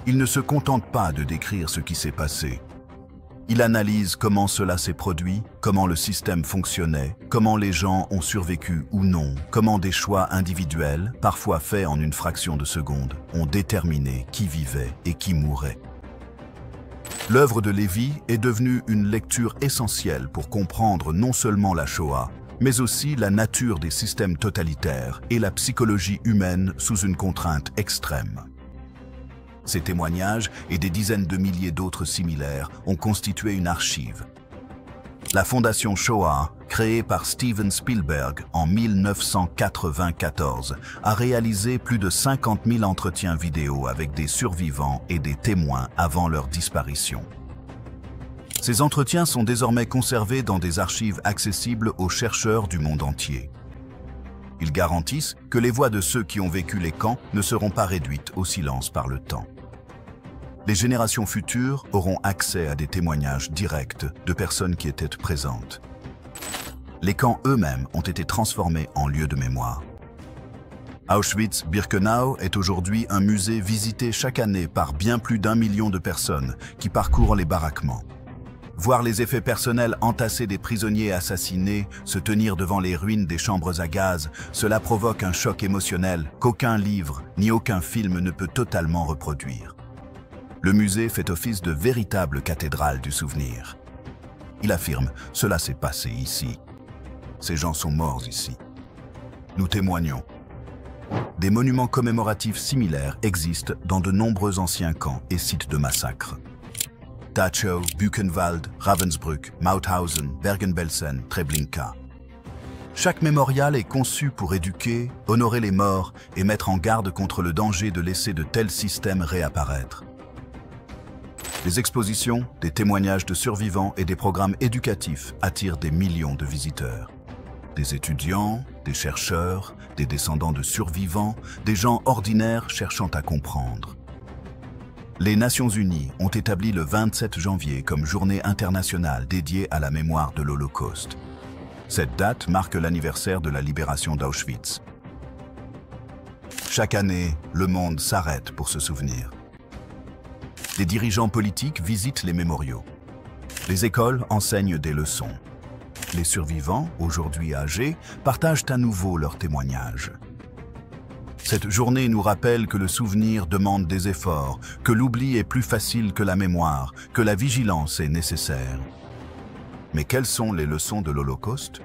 Il ne se contente pas de décrire ce qui s'est passé. Il analyse comment cela s'est produit, comment le système fonctionnait, comment les gens ont survécu ou non, comment des choix individuels, parfois faits en une fraction de seconde, ont déterminé qui vivait et qui mourait. L'œuvre de Levi est devenue une lecture essentielle pour comprendre non seulement la Shoah, mais aussi la nature des systèmes totalitaires et la psychologie humaine sous une contrainte extrême. Ces témoignages et des dizaines de milliers d'autres similaires ont constitué une archive. La Fondation Shoah, créée par Steven Spielberg en 1994, a réalisé plus de 50 000 entretiens vidéo avec des survivants et des témoins avant leur disparition. Ces entretiens sont désormais conservés dans des archives accessibles aux chercheurs du monde entier. Ils garantissent que les voix de ceux qui ont vécu les camps ne seront pas réduites au silence par le temps. Les générations futures auront accès à des témoignages directs de personnes qui étaient présentes. Les camps eux-mêmes ont été transformés en lieux de mémoire. Auschwitz-Birkenau est aujourd'hui un musée visité chaque année par bien plus d'1 million de personnes qui parcourent les baraquements. Voir les effets personnels entassés des prisonniers assassinés se tenir devant les ruines des chambres à gaz, cela provoque un choc émotionnel qu'aucun livre ni aucun film ne peut totalement reproduire. Le musée fait office de véritable cathédrale du souvenir. Il affirme « Cela s'est passé ici. Ces gens sont morts ici. Nous témoignons. » Des monuments commémoratifs similaires existent dans de nombreux anciens camps et sites de massacres. Dachau, Buchenwald, Ravensbrück, Mauthausen, Bergen-Belsen, Treblinka. Chaque mémorial est conçu pour éduquer, honorer les morts et mettre en garde contre le danger de laisser de tels systèmes réapparaître. Des expositions, des témoignages de survivants et des programmes éducatifs attirent des millions de visiteurs. Des étudiants, des chercheurs, des descendants de survivants, des gens ordinaires cherchant à comprendre. Les Nations Unies ont établi le 27 janvier comme journée internationale dédiée à la mémoire de l'Holocauste. Cette date marque l'anniversaire de la libération d'Auschwitz. Chaque année, le monde s'arrête pour se souvenir. Des dirigeants politiques visitent les mémoriaux. Les écoles enseignent des leçons. Les survivants, aujourd'hui âgés, partagent à nouveau leurs témoignages. Cette journée nous rappelle que le souvenir demande des efforts, que l'oubli est plus facile que la mémoire, que la vigilance est nécessaire. Mais quelles sont les leçons de l'Holocauste?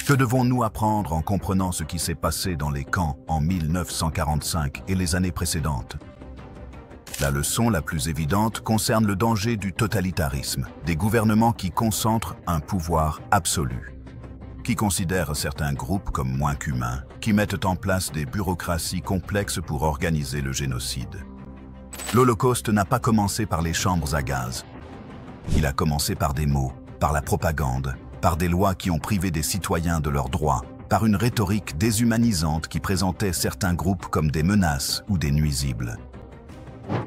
Que devons-nous apprendre en comprenant ce qui s'est passé dans les camps en 1945 et les années précédentes? La leçon la plus évidente concerne le danger du totalitarisme, des gouvernements qui concentrent un pouvoir absolu, qui considèrent certains groupes comme moins qu'humains, qui mettent en place des bureaucraties complexes pour organiser le génocide. L'Holocauste n'a pas commencé par les chambres à gaz. Il a commencé par des mots, par la propagande, par des lois qui ont privé des citoyens de leurs droits, par une rhétorique déshumanisante qui présentait certains groupes comme des menaces ou des nuisibles.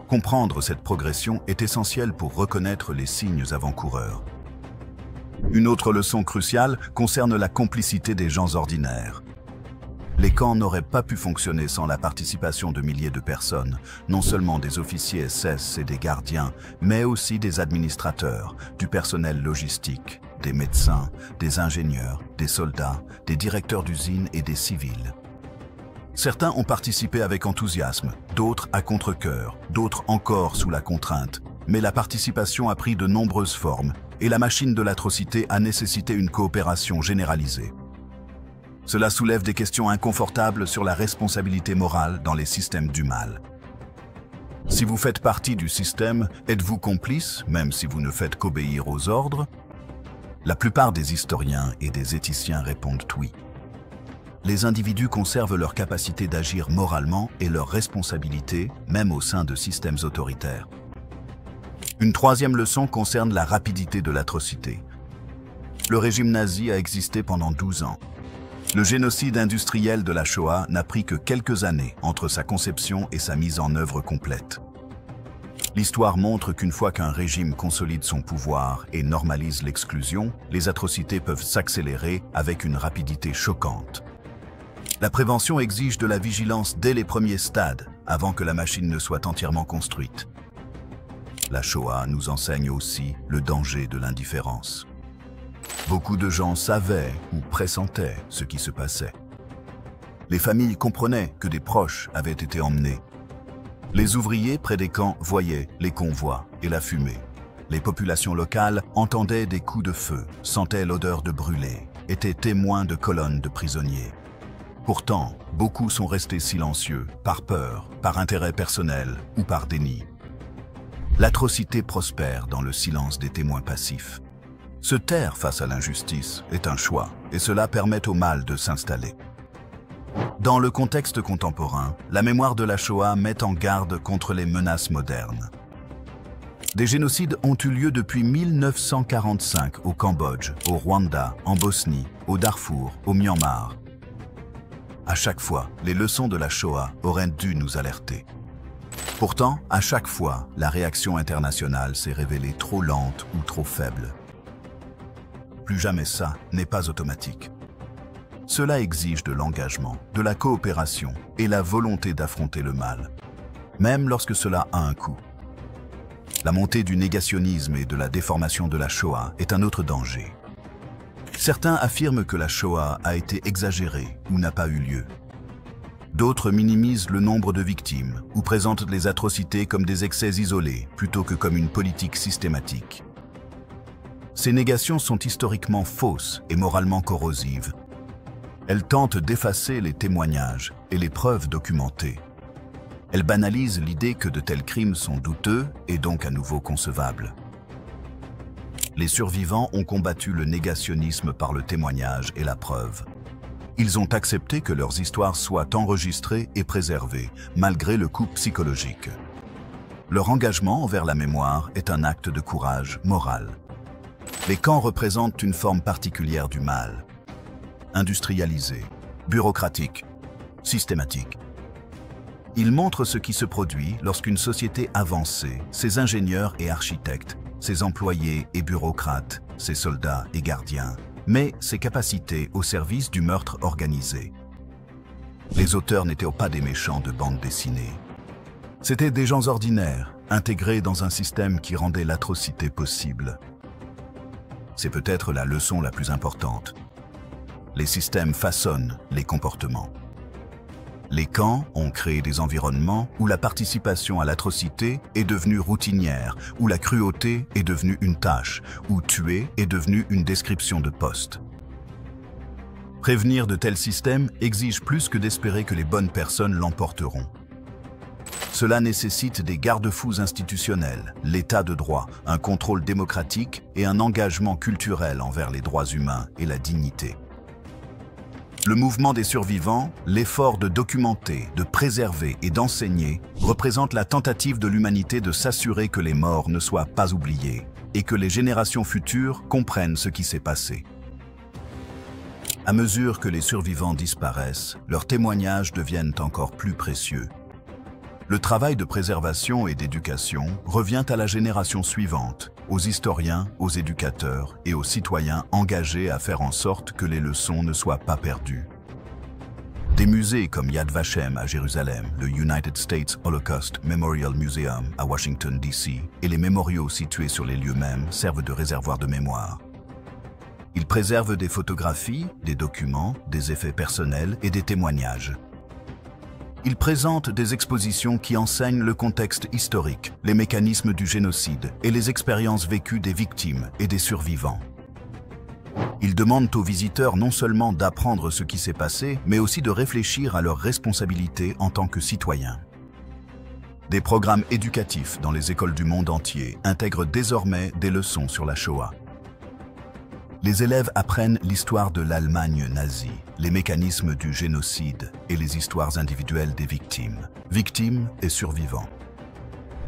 Comprendre cette progression est essentiel pour reconnaître les signes avant-coureurs. Une autre leçon cruciale concerne la complicité des gens ordinaires. Les camps n'auraient pas pu fonctionner sans la participation de milliers de personnes, non seulement des officiers SS et des gardiens, mais aussi des administrateurs, du personnel logistique, des médecins, des ingénieurs, des soldats, des directeurs d'usines et des civils. Certains ont participé avec enthousiasme, d'autres à contre-cœur, d'autres encore sous la contrainte. Mais la participation a pris de nombreuses formes et la machine de l'atrocité a nécessité une coopération généralisée. Cela soulève des questions inconfortables sur la responsabilité morale dans les systèmes du mal. Si vous faites partie du système, êtes-vous complice, même si vous ne faites qu'obéir aux ordres? La plupart des historiens et des éthiciens répondent oui. Les individus conservent leur capacité d'agir moralement et leur responsabilité, même au sein de systèmes autoritaires. Une troisième leçon concerne la rapidité de l'atrocité. Le régime nazi a existé pendant 12 ans. Le génocide industriel de la Shoah n'a pris que quelques années entre sa conception et sa mise en œuvre complète. L'histoire montre qu'une fois qu'un régime consolide son pouvoir et normalise l'exclusion, les atrocités peuvent s'accélérer avec une rapidité choquante. La prévention exige de la vigilance dès les premiers stades, avant que la machine ne soit entièrement construite. La Shoah nous enseigne aussi le danger de l'indifférence. Beaucoup de gens savaient ou pressentaient ce qui se passait. Les familles comprenaient que des proches avaient été emmenés. Les ouvriers près des camps voyaient les convois et la fumée. Les populations locales entendaient des coups de feu, sentaient l'odeur de brûlés, étaient témoins de colonnes de prisonniers. Pourtant, beaucoup sont restés silencieux, par peur, par intérêt personnel ou par déni. L'atrocité prospère dans le silence des témoins passifs. Se taire face à l'injustice est un choix, et cela permet au mal de s'installer. Dans le contexte contemporain, la mémoire de la Shoah met en garde contre les menaces modernes. Des génocides ont eu lieu depuis 1945 au Cambodge, au Rwanda, en Bosnie, au Darfour, au Myanmar. À chaque fois, les leçons de la Shoah auraient dû nous alerter. Pourtant, à chaque fois, la réaction internationale s'est révélée trop lente ou trop faible. Plus jamais ça n'est pas automatique. Cela exige de l'engagement, de la coopération et la volonté d'affronter le mal, même lorsque cela a un coût. La montée du négationnisme et de la déformation de la Shoah est un autre danger. Certains affirment que la Shoah a été exagérée ou n'a pas eu lieu. D'autres minimisent le nombre de victimes ou présentent les atrocités comme des excès isolés plutôt que comme une politique systématique. Ces négations sont historiquement fausses et moralement corrosives. Elles tentent d'effacer les témoignages et les preuves documentées. Elles banalisent l'idée que de tels crimes sont douteux et donc à nouveau concevables. Les survivants ont combattu le négationnisme par le témoignage et la preuve. Ils ont accepté que leurs histoires soient enregistrées et préservées, malgré le coût psychologique. Leur engagement envers la mémoire est un acte de courage moral. Les camps représentent une forme particulière du mal. Industrialisé, bureaucratique, systématique. Ils montrent ce qui se produit lorsqu'une société avancée, ses ingénieurs et architectes, ses employés et bureaucrates, ses soldats et gardiens, met ses capacités au service du meurtre organisé. Les auteurs n'étaient pas des méchants de bande dessinée. C'étaient des gens ordinaires, intégrés dans un système qui rendait l'atrocité possible. C'est peut-être la leçon la plus importante. Les systèmes façonnent les comportements. Les camps ont créé des environnements où la participation à l'atrocité est devenue routinière, où la cruauté est devenue une tâche, où tuer est devenu une description de poste. Prévenir de tels systèmes exige plus que d'espérer que les bonnes personnes l'emporteront. Cela nécessite des garde-fous institutionnels, l'état de droit, un contrôle démocratique et un engagement culturel envers les droits humains et la dignité. Le mouvement des survivants, l'effort de documenter, de préserver et d'enseigner, représente la tentative de l'humanité de s'assurer que les morts ne soient pas oubliés et que les générations futures comprennent ce qui s'est passé. À mesure que les survivants disparaissent, leurs témoignages deviennent encore plus précieux. Le travail de préservation et d'éducation revient à la génération suivante, aux historiens, aux éducateurs et aux citoyens engagés à faire en sorte que les leçons ne soient pas perdues. Des musées comme Yad Vashem à Jérusalem, le United States Holocaust Memorial Museum à Washington, D.C. et les mémoriaux situés sur les lieux mêmes servent de réservoirs de mémoire. Ils préservent des photographies, des documents, des effets personnels et des témoignages. Ils présentent des expositions qui enseignent le contexte historique, les mécanismes du génocide et les expériences vécues des victimes et des survivants. Ils demandent aux visiteurs non seulement d'apprendre ce qui s'est passé, mais aussi de réfléchir à leurs responsabilités en tant que citoyens. Des programmes éducatifs dans les écoles du monde entier intègrent désormais des leçons sur la Shoah. Les élèves apprennent l'histoire de l'Allemagne nazie, les mécanismes du génocide et les histoires individuelles des victimes et survivants.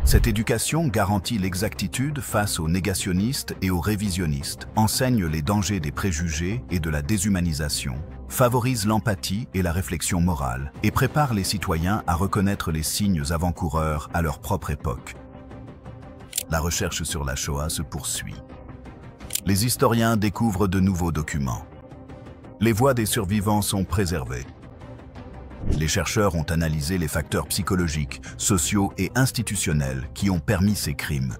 Cette éducation garantit l'exactitude face aux négationnistes et aux révisionnistes, enseigne les dangers des préjugés et de la déshumanisation, favorise l'empathie et la réflexion morale et prépare les citoyens à reconnaître les signes avant-coureurs à leur propre époque. La recherche sur la Shoah se poursuit. Les historiens découvrent de nouveaux documents. Les voix des survivants sont préservées. Les chercheurs ont analysé les facteurs psychologiques, sociaux et institutionnels qui ont permis ces crimes.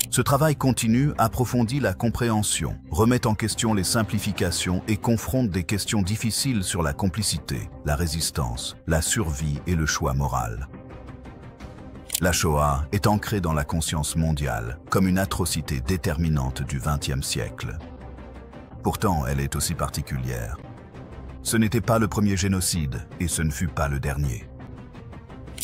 Ce travail continu approfondit la compréhension, remet en question les simplifications et confronte des questions difficiles sur la complicité, la résistance, la survie et le choix moral. La Shoah est ancrée dans la conscience mondiale comme une atrocité déterminante du XXe siècle. Pourtant, elle est aussi particulière. Ce n'était pas le premier génocide et ce ne fut pas le dernier.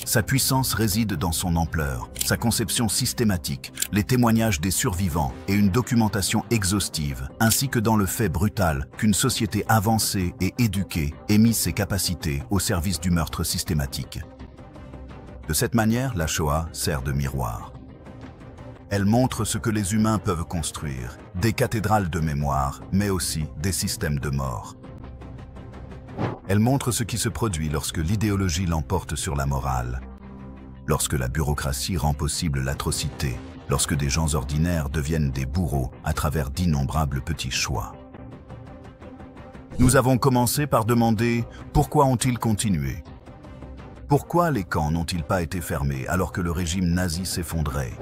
Sa puissance réside dans son ampleur, sa conception systématique, les témoignages des survivants et une documentation exhaustive, ainsi que dans le fait brutal qu'une société avancée et éduquée ait mis ses capacités au service du meurtre systématique. De cette manière, la Shoah sert de miroir. Elle montre ce que les humains peuvent construire, des cathédrales de mémoire, mais aussi des systèmes de mort. Elle montre ce qui se produit lorsque l'idéologie l'emporte sur la morale, lorsque la bureaucratie rend possible l'atrocité, lorsque des gens ordinaires deviennent des bourreaux à travers d'innombrables petits choix. Nous avons commencé par demander pourquoi ont-ils continué ? Pourquoi les camps n'ont-ils pas été fermés alors que le régime nazi s'effondrait ?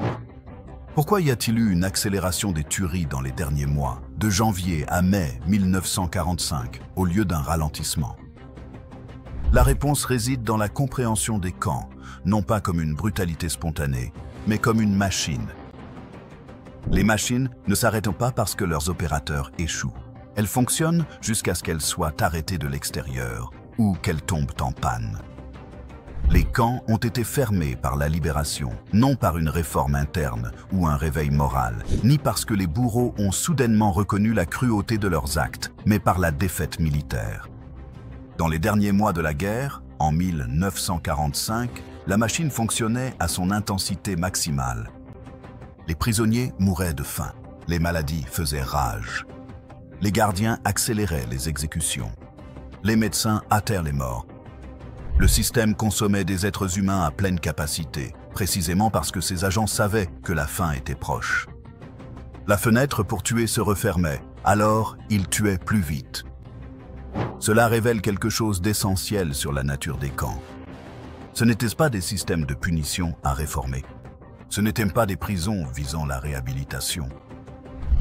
Pourquoi y a-t-il eu une accélération des tueries dans les derniers mois, de janvier à mai 1945, au lieu d'un ralentissement ? La réponse réside dans la compréhension des camps, non pas comme une brutalité spontanée, mais comme une machine. Les machines ne s'arrêtent pas parce que leurs opérateurs échouent. Elles fonctionnent jusqu'à ce qu'elles soient arrêtées de l'extérieur ou qu'elles tombent en panne. Les camps ont été fermés par la libération, non par une réforme interne ou un réveil moral, ni parce que les bourreaux ont soudainement reconnu la cruauté de leurs actes, mais par la défaite militaire. Dans les derniers mois de la guerre, en 1945, la machine fonctionnait à son intensité maximale. Les prisonniers mouraient de faim, les maladies faisaient rage. Les gardiens accéléraient les exécutions. Les médecins hâtèrent les morts. Le système consommait des êtres humains à pleine capacité, précisément parce que ses agents savaient que la fin était proche. La fenêtre pour tuer se refermait, alors ils tuaient plus vite. Cela révèle quelque chose d'essentiel sur la nature des camps. Ce n'étaient pas des systèmes de punition à réformer. Ce n'étaient pas des prisons visant la réhabilitation.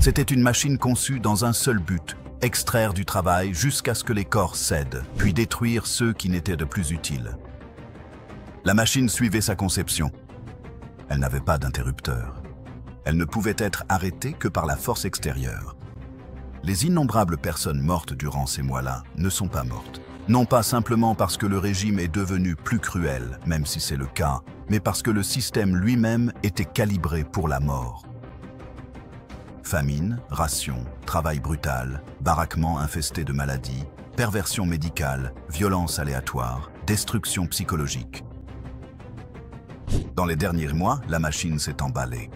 C'était une machine conçue dans un seul but, extraire du travail jusqu'à ce que les corps cèdent, puis détruire ceux qui n'étaient de plus utiles. La machine suivait sa conception. Elle n'avait pas d'interrupteur. Elle ne pouvait être arrêtée que par la force extérieure. Les innombrables personnes mortes durant ces mois-là ne sont pas mortes. Non pas simplement parce que le régime est devenu plus cruel, même si c'est le cas, mais parce que le système lui-même était calibré pour la mort. Famine, ration, travail brutal, baraquement infesté de maladies, perversion médicale, violence aléatoire, destruction psychologique. Dans les derniers mois, la machine s'est emballée.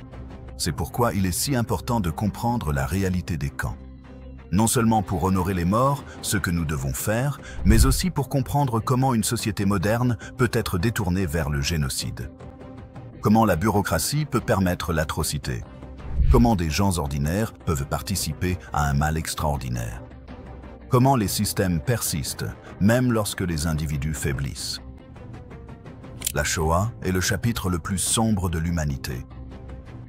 C'est pourquoi il est si important de comprendre la réalité des camps. Non seulement pour honorer les morts, ce que nous devons faire, mais aussi pour comprendre comment une société moderne peut être détournée vers le génocide. Comment la bureaucratie peut permettre l'atrocité. Comment des gens ordinaires peuvent participer à un mal extraordinaire. Comment les systèmes persistent, même lorsque les individus faiblissent. La Shoah est le chapitre le plus sombre de l'humanité.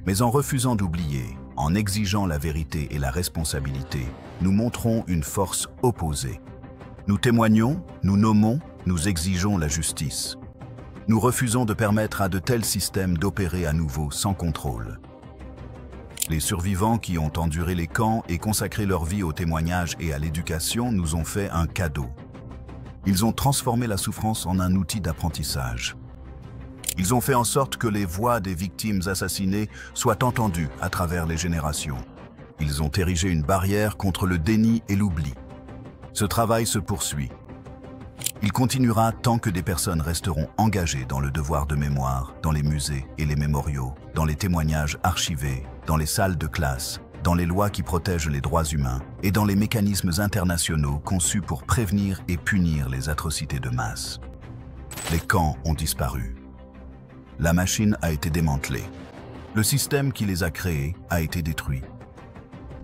Mais en refusant d'oublier, en exigeant la vérité et la responsabilité, nous montrons une force opposée. Nous témoignons, nous nommons, nous exigeons la justice. Nous refusons de permettre à de tels systèmes d'opérer à nouveau sans contrôle. Les survivants qui ont enduré les camps et consacré leur vie au témoignage et à l'éducation nous ont fait un cadeau. Ils ont transformé la souffrance en un outil d'apprentissage. Ils ont fait en sorte que les voix des victimes assassinées soient entendues à travers les générations. Ils ont érigé une barrière contre le déni et l'oubli. Ce travail se poursuit. Il continuera tant que des personnes resteront engagées dans le devoir de mémoire, dans les musées et les mémoriaux, dans les témoignages archivés, dans les salles de classe, dans les lois qui protègent les droits humains et dans les mécanismes internationaux conçus pour prévenir et punir les atrocités de masse. Les camps ont disparu. La machine a été démantelée. Le système qui les a créés a été détruit.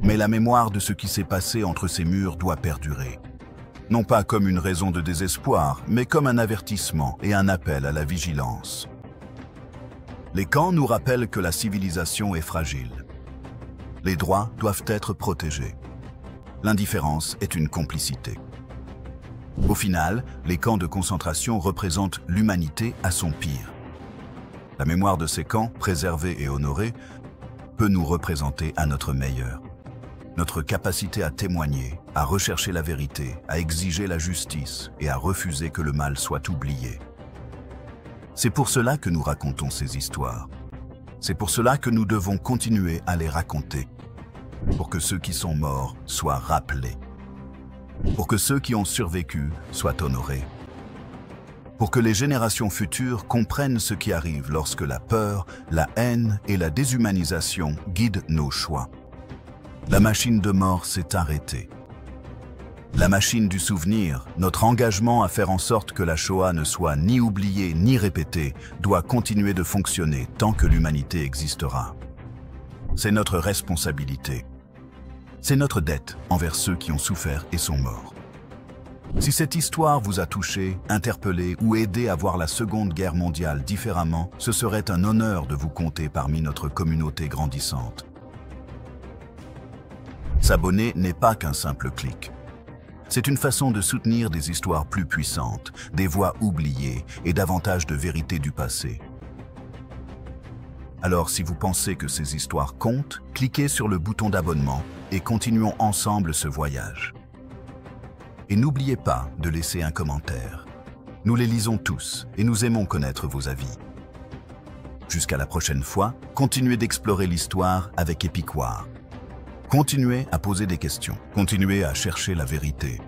Mais la mémoire de ce qui s'est passé entre ces murs doit perdurer. Non pas comme une raison de désespoir, mais comme un avertissement et un appel à la vigilance. Les camps nous rappellent que la civilisation est fragile. Les droits doivent être protégés. L'indifférence est une complicité. Au final, les camps de concentration représentent l'humanité à son pire. La mémoire de ces camps, préservée et honorée, peut nous représenter à notre meilleur. Notre capacité à témoigner, à rechercher la vérité, à exiger la justice et à refuser que le mal soit oublié. C'est pour cela que nous racontons ces histoires. C'est pour cela que nous devons continuer à les raconter. Pour que ceux qui sont morts soient rappelés. Pour que ceux qui ont survécu soient honorés. Pour que les générations futures comprennent ce qui arrive lorsque la peur, la haine et la déshumanisation guident nos choix. La machine de mort s'est arrêtée. La machine du souvenir, notre engagement à faire en sorte que la Shoah ne soit ni oubliée ni répétée, doit continuer de fonctionner tant que l'humanité existera. C'est notre responsabilité. C'est notre dette envers ceux qui ont souffert et sont morts. Si cette histoire vous a touché, interpellé ou aidé à voir la Seconde Guerre mondiale différemment, ce serait un honneur de vous compter parmi notre communauté grandissante. S'abonner n'est pas qu'un simple clic. C'est une façon de soutenir des histoires plus puissantes, des voix oubliées et davantage de vérité du passé. Alors si vous pensez que ces histoires comptent, cliquez sur le bouton d'abonnement et continuons ensemble ce voyage. Et n'oubliez pas de laisser un commentaire. Nous les lisons tous et nous aimons connaître vos avis. Jusqu'à la prochaine fois, continuez d'explorer l'histoire avec Epic War. Continuez à poser des questions, continuez à chercher la vérité.